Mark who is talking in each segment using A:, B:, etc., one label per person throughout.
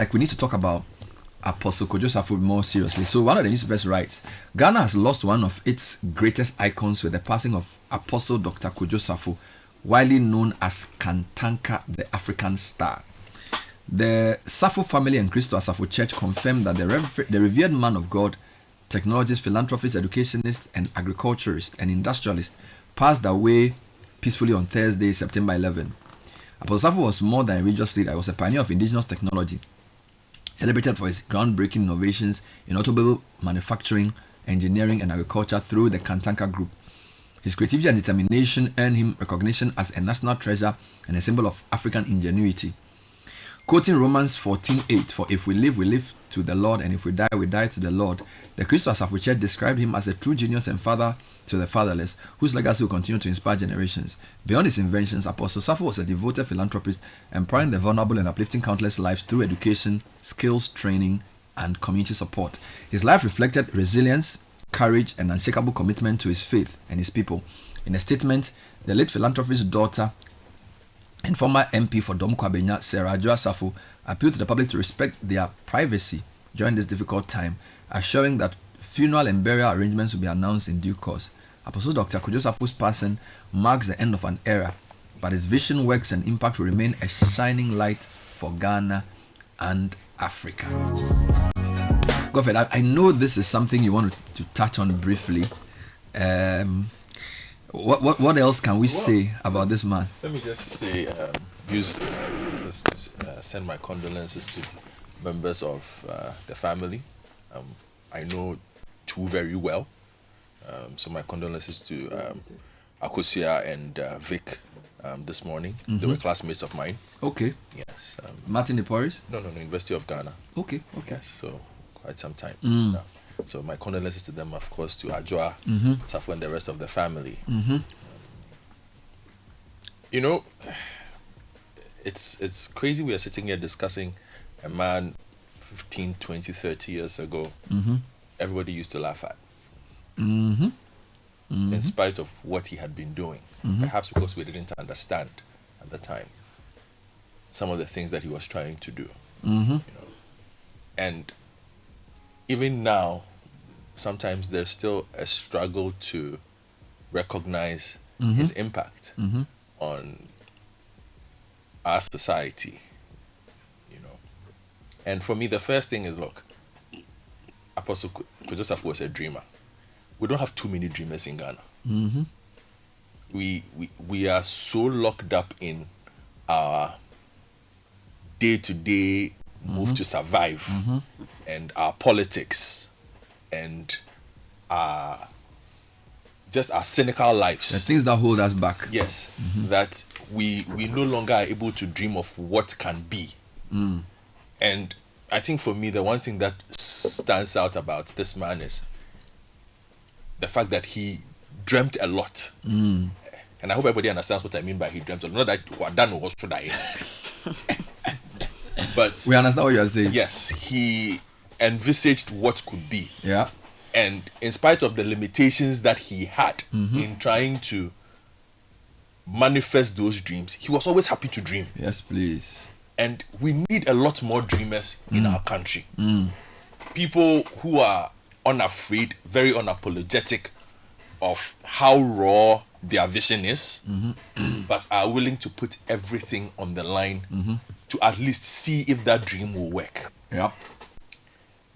A: like we need to talk about Apostle Kwadwo Safo more seriously. So one of the newspapers writes, Ghana has lost one of its greatest icons with the passing of Apostle Dr. Kwadwo Safo, widely known as Kantanka, the African star. The Safo family and Christo Asafo Church confirmed that the revered man of God, technologist, philanthropist, educationist, and agriculturist and industrialist passed away peacefully on Thursday, September 11. Apostle Safo was more than a religious leader. He was a pioneer of indigenous technology, celebrated for his groundbreaking innovations in automobile manufacturing, engineering, and agriculture through the Kantanka Group. His creativity and determination earned him recognition as a national treasure and a symbol of African ingenuity. Quoting Romans 14:8, "For if we live to the Lord, and if we die to the Lord," the Christo Asafo Church described him as a true genius and father to the fatherless, whose legacy will continue to inspire generations. Beyond his inventions, Apostle Safo was a devoted philanthropist, empowering the vulnerable and uplifting countless lives through education, skills training, and community support. His life reflected resilience, courage, and unshakable commitment to his faith and his people. In a statement, the late philanthropist's daughter and former MP for Dom Kwabenya, Sarah Joa Safo, appealed to the public to respect their privacy during this difficult time, assuring that funeral and burial arrangements will be announced in due course. Apostle Dr. Kwadwo Safo's passing marks the end of an era, but his vision, works, and impact will remain a shining light for Ghana and Africa. Godfrey, I know this is something you want to touch on briefly. What else can we say about this man?
B: Let me just say, use this to send my condolences to members of the family. I know two very well, so my condolences to Akosia and Vic this morning. Mm-hmm. They were classmates of mine.
A: Okay.
B: Yes.
A: Martin de Porres?
B: No, University of Ghana.
A: Okay.
B: Yes, so quite some time now. So my condolences to them, of course, to Ajwa, Safo, and the rest of the family. You know, it's crazy we are sitting here discussing a man 15, 20, 30 years ago. Everybody used to laugh at. In spite of what he had been doing. Perhaps because we didn't understand at the time some of the things that he was trying to do. You know? And even now, sometimes there's still a struggle to recognize his impact on our society, you know. And for me, the first thing is, look, Apostle Kwadwo Safo was a dreamer. We don't have too many dreamers in Ghana. We are so locked up in our day-to-day move to survive and our politics and just our cynical lives.
A: The things that hold us back.
B: Yes, that we no longer are able to dream of what can be. And I think for me, the one thing that stands out about this man is the fact that he dreamt a lot. And I hope everybody understands what I mean by he dreamt a lot. Not that Wadano was so dying. But
A: we understand what you are saying.
B: Yes, he envisaged what could be.
A: Yeah.
B: And in spite of the limitations that he had in trying to manifest those dreams, he was always happy to dream.
A: Yes, please.
B: And we need a lot more dreamers in our country. People who are unafraid, very unapologetic of how raw their vision is, but are willing to put everything on the line to at least see if that dream will work.
A: Yeah.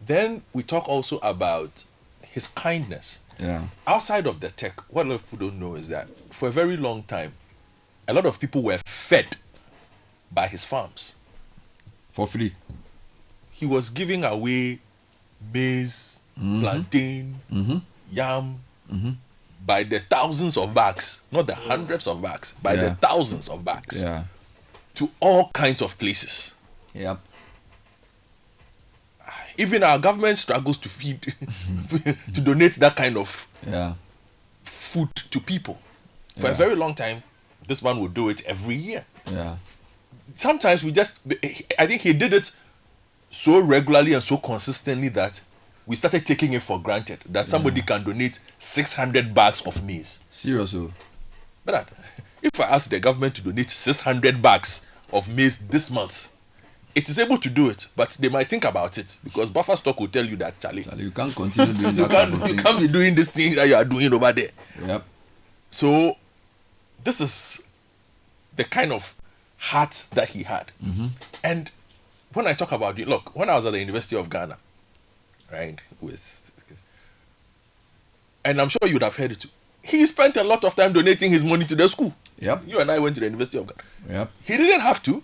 B: Then we talk also about his kindness.
A: Yeah.
B: Outside of the tech, what a lot of people don't know is that for a very long time, a lot of people were fed by his farms.
A: For free.
B: He was giving away maize, plantain, yam, by the thousands of bags, not the hundreds of bags, by the thousands of bags, to all kinds of places.
A: Yep.
B: Even our government struggles to feed, to donate that kind of food to people. For a very long time, this man would do it every year.
A: Yeah.
B: Sometimes I think he did it so regularly and so consistently that we started taking it for granted that somebody can donate 600 bags of maize.
A: Seriously.
B: But if I ask the government to donate 600 bags of maize this month, it is able to do it, but they might think about it because buffer stock will tell you that, Charlie,
A: You can't continue doing
B: you
A: that.
B: can't be doing this thing that you are doing over there.
A: Yep.
B: So this is the kind of heart that he had. And when I talk about it, look, when I was at the University of Ghana, right, and I'm sure you would have heard it too, he spent a lot of time donating his money to the school.
A: Yep.
B: You and I went to the University of Ghana.
A: Yep.
B: He didn't have to.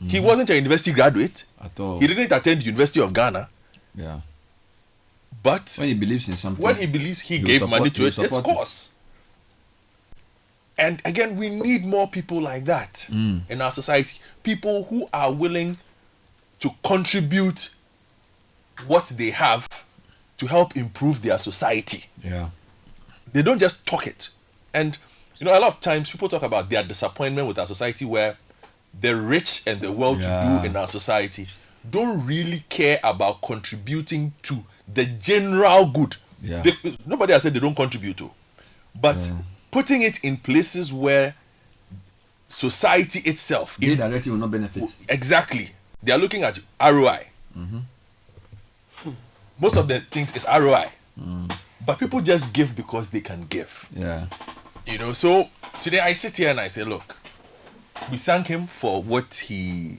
B: He wasn't a university graduate.
A: At all.
B: He didn't attend the University of Ghana.
A: Yeah.
B: But
A: When he believes in something.
B: when he believes he
A: will
B: gave
A: support-
B: money
A: he
B: to
A: will
B: it, it's
A: support it.
B: course. And again, we need more people like that in our society. People who are willing to contribute what they have to help improve their society.
A: Yeah.
B: They don't just talk it. And you know, a lot of times people talk about their disappointment with our society, where the rich and the well-to-do in our society don't really care about contributing to the general good.
A: Yeah.
B: Nobody has said they don't contribute to, but putting it in places where society itself
A: They directly will not benefit.
B: exactly, they are looking at ROI. Most of the things is ROI, but people just give because they can give.
A: Yeah.
B: You know, so today I sit here and I say, look, we thank him for what he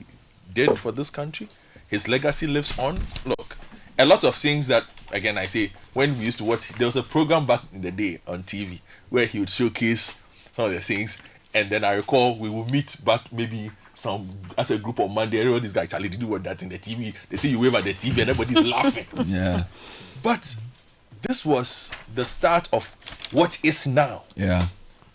B: did for this country. His legacy lives on. Look, a lot of things that, again, I say, when we used to watch, there was a program back in the day on TV where he would showcase some of the things. And then I recall we would meet back maybe as a group on Monday. Everybody's like, Charlie, did you watch that in the TV? They say you wave at the TV and everybody's laughing.
A: Yeah.
B: But this was the start of what is now.
A: Yeah.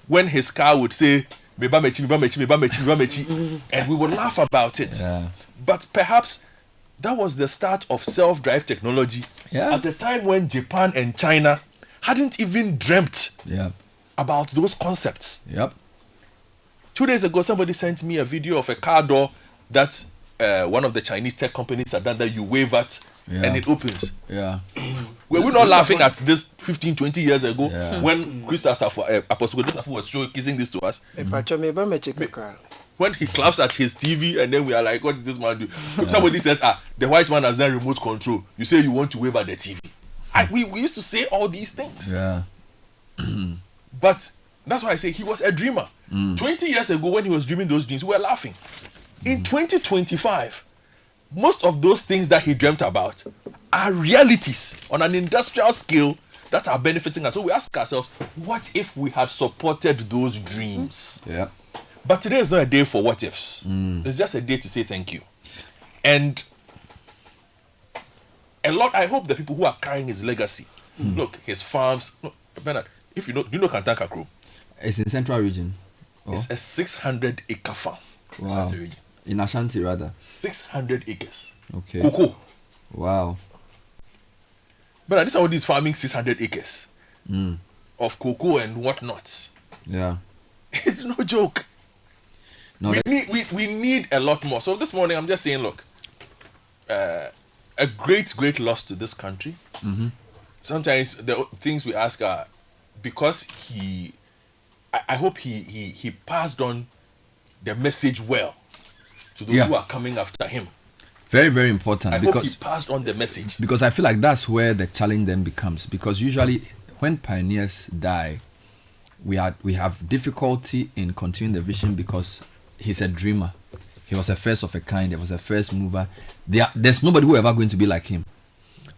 B: When his car would say, "Meba mechi, meba mechi, meba mechi, meba mechi," and we would laugh about it.
A: Yeah.
B: But perhaps that was the start of self-drive technology
A: Yeah.
B: at the time when Japan and China hadn't even dreamt
A: Yeah.
B: about those concepts.
A: Yep.
B: 2 days ago, somebody sent me a video of a car door that one of the Chinese tech companies had done, that you wave at and it opens.
A: Yeah.
B: Were we not laughing at this 15, 20 years ago
A: Yeah.
B: when Apostle Kwadwo Safo was showcasing this to us? When he claps at his TV and then we are like, what did this man do? If somebody says, the white man has done remote control, you say you want to wave at the TV. We used to say all these things.
A: Yeah.
B: But that's why I say he was a dreamer. 20 years ago when he was dreaming those dreams, we were laughing. In 2025, most of those things that he dreamt about are realities on an industrial scale that are benefiting us. So we ask ourselves, what if we had supported those dreams?
A: Yeah.
B: But today is not a day for what ifs. It's just a day to say thank you. And I hope the people who are carrying his legacy, look, his farms. Look, Bernard, if you know Kantanka Crew?
A: It's in Central Region. Oh.
B: It's a 600-acre farm.
A: Wow.
B: Ashanti region.
A: In Ashanti, rather.
B: 600 acres.
A: Okay.
B: Cocoa.
A: Wow.
B: But this somebody is farming 600 acres of cocoa and whatnot.
A: Yeah.
B: It's no joke.
A: No,
B: We need a lot more. So this morning I'm just saying, look, a great loss to this country. Sometimes the things we ask are because I hope he passed on the message well to those who are coming after him.
A: Very, very important.
B: I hope he passed on the message.
A: Because I feel like that's where the challenge then becomes. Because usually when pioneers die, we have difficulty in continuing the vision because he's a dreamer. He was a first of a kind. He was a first mover. There's nobody who ever going to be like him.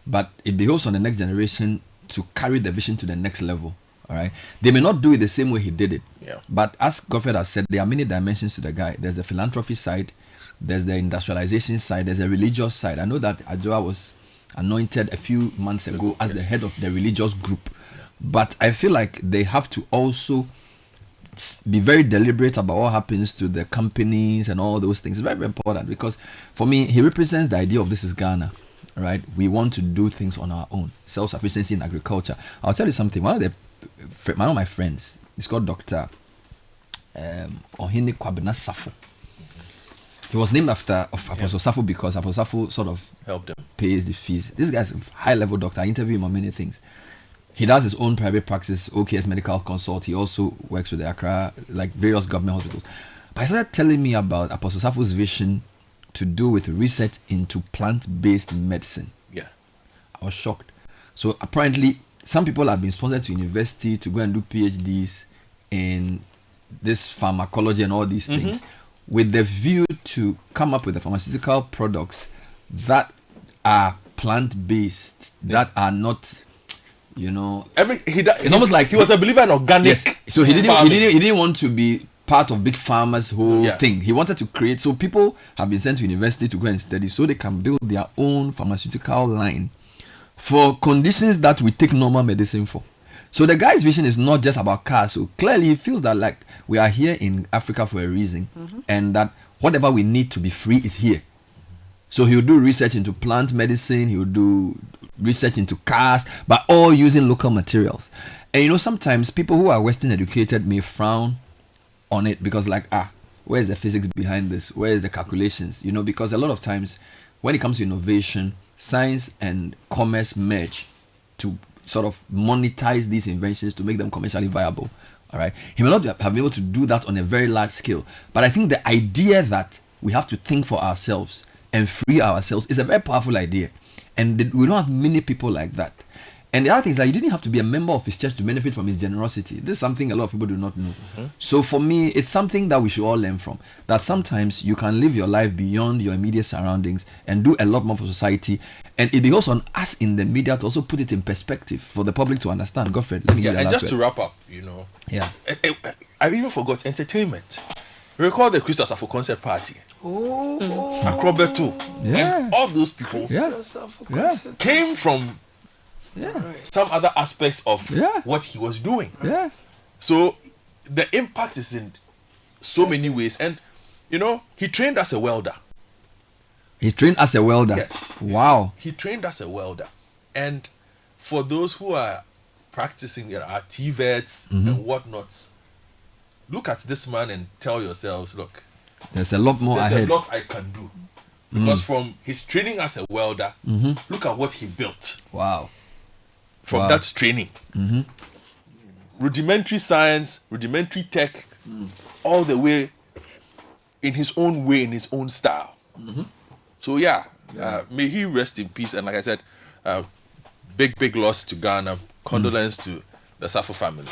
A: But it behoves on the next generation to carry the vision to the next level. All right. They may not do it the same way he did it.
B: Yeah.
A: But as Godfred has said, there are many dimensions to the guy. There's the philanthropy side. There's the industrialization side. There's a religious side. I know that Adjoa was anointed a few months ago as the head of the religious group. But I feel like they have to also be very deliberate about what happens to the companies and all those things. It's very, very important because for me, he represents the idea of this is Ghana, right? We want to do things on our own. Self-sufficiency in agriculture. I'll tell you something. One of my friends, he's called Dr. Ohene Kwadwo Safo. He was named after Apostle Safo because Apostle Safo sort of
B: helped him,
A: pays the fees. This guy's a high-level doctor. I interview him on many things. He does his own private practice, OKS Medical Consult. He also works with the Accra, like various government hospitals. But he started telling me about Apostle Safo's vision to do with research into plant-based medicine.
B: Yeah.
A: I was shocked. So apparently, some people have been sponsored to university to go and do PhDs in this pharmacology and all these things, with the view to come up with the pharmaceutical products that are plant-based, that are not, you know,
B: it's
A: almost like
B: he was a believer in organic.
A: Yes. So he didn't want to be part of big pharma's whole
B: Yeah.
A: thing. He wanted to create. So people have been sent to university to go and study so they can build their own pharmaceutical line for conditions that we take normal medicine for. So the guy's vision is not just about cars. So clearly he feels that like we are here in Africa for a reason, and that whatever we need to be free is here. So he'll do research into plant medicine, he'll do research into cars, but all using local materials. And you know, sometimes people who are Western educated may frown on it because like, where's the physics behind this? Where's the calculations? You know, because a lot of times when it comes to innovation, science and commerce merge to sort of monetize these inventions to make them commercially viable. All right. He may not have been able to do that on a very large scale, but I think the idea that we have to think for ourselves and free ourselves is a very powerful idea. And we don't have many people like that. And the other thing is that you didn't have to be a member of his church to benefit from his generosity. This is something a lot of people do not know. So for me, it's something that we should all learn from. That sometimes you can live your life beyond your immediate surroundings and do a lot more for society. And it behoves on us in the media to also put it in perspective for the public to understand. Godfred, let me give you
B: and
A: last
B: just
A: word.
B: to wrap up, you know.
A: Yeah.
B: I even forgot entertainment. Recall the Christos Safo concert party. Akrobe too.
A: Yeah.
B: And all those people came from some other aspects of what he was doing.
A: Yeah.
B: So the impact is in so many ways. And, you know, he trained as a welder.
A: He trained as a welder.
B: Yes.
A: Wow.
B: He trained as a welder. And for those who are practicing, are TVETs and whatnot, look at this man and tell yourselves, look,
A: there's a lot more
B: there's
A: ahead.
B: a lot I can do. Because from his training as a welder, look at what he built.
A: Wow.
B: From that training. Rudimentary science, rudimentary tech, all the way in his own way, in his own style. So may he rest in peace. And like I said, big loss to Ghana. Condolence to the Safo family.